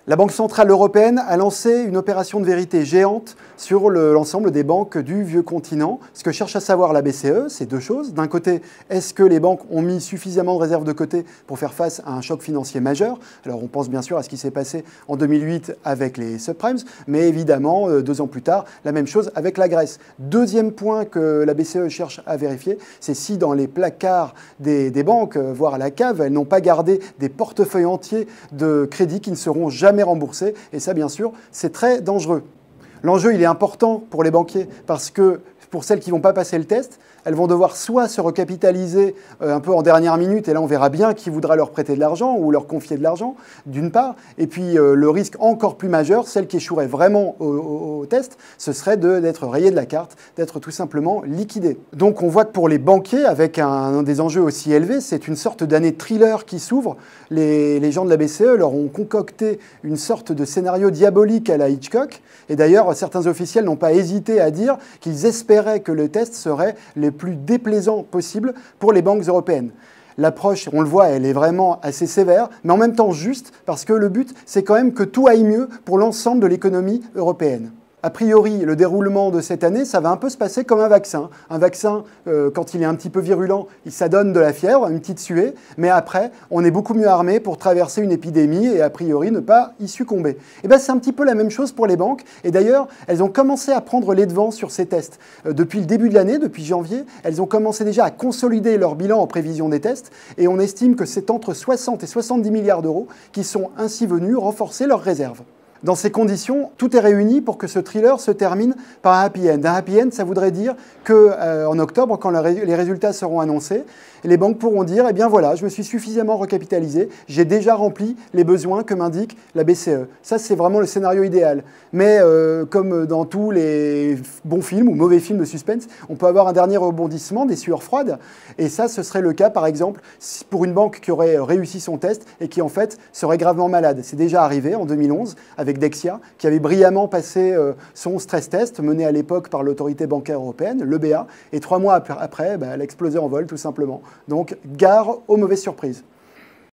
La Banque centrale européenne a lancé une opération de vérité géante sur l'ensemble des banques du vieux continent. Ce que cherche à savoir la BCE, c'est deux choses. D'un côté, est-ce que les banques ont mis suffisamment de réserves de côté pour faire face à un choc financier majeur? Alors on pense bien sûr à ce qui s'est passé en 2008 avec les subprimes, mais évidemment, 2 ans plus tard, la même chose avec la Grèce. Deuxième point que la BCE cherche à vérifier, c'est si dans les placards des banques, voire à la cave, elles n'ont pas gardé des portefeuilles entiers de crédits qui ne seront jamais remboursés. Et ça, bien sûr, c'est très dangereux. L'enjeu, il est important pour les banquiers parce que pour celles qui ne vont pas passer le test, elles vont devoir soit se recapitaliser un peu en dernière minute, et là on verra bien qui voudra leur prêter de l'argent ou leur confier de l'argent, d'une part, et puis le risque encore plus majeur, celle qui échouerait vraiment au test, ce serait d'être rayé de la carte, d'être tout simplement liquidé. Donc on voit que pour les banquiers, avec des enjeux aussi élevés, c'est une sorte d'année thriller qui s'ouvre. Les gens de la BCE leur ont concocté une sorte de scénario diabolique à la Hitchcock, et d'ailleurs certains officiels n'ont pas hésité à dire qu'ils espéraient que le test serait le plus déplaisant possible pour les banques européennes. L'approche, on le voit, elle est vraiment assez sévère, mais en même temps juste, parce que le but, c'est quand même que tout aille mieux pour l'ensemble de l'économie européenne. A priori, le déroulement de cette année, ça va un peu se passer comme un vaccin. Un vaccin, quand il est un petit peu virulent, ça donne de la fièvre, une petite suée, mais après, on est beaucoup mieux armé pour traverser une épidémie et a priori ne pas y succomber. Et bien, c'est un petit peu la même chose pour les banques. Et d'ailleurs, elles ont commencé à prendre les devants sur ces tests. Depuis le début de l'année, depuis janvier, elles ont commencé déjà à consolider leur bilan en prévision des tests. Et on estime que c'est entre 60 et 70 milliards d'euros qui sont ainsi venus renforcer leurs réserves. Dans ces conditions, tout est réuni pour que ce thriller se termine par un happy end. Un happy end, ça voudrait dire qu'en octobre, quand les résultats seront annoncés, les banques pourront dire « Eh bien voilà, je me suis suffisamment recapitalisé, j'ai déjà rempli les besoins que m'indique la BCE ». Ça, c'est vraiment le scénario idéal. Mais comme dans tous les bons films ou mauvais films de suspense, on peut avoir un dernier rebondissement, des sueurs froides. Et ça, ce serait le cas, par exemple, pour une banque qui aurait réussi son test et qui, en fait, serait gravement malade. C'est déjà arrivé en 2011 avec Dexia, qui avait brillamment passé son stress test, mené à l'époque par l'autorité bancaire européenne, l'EBA, et 3 mois après, elle a explosé en vol, tout simplement. Donc, gare aux mauvaises surprises.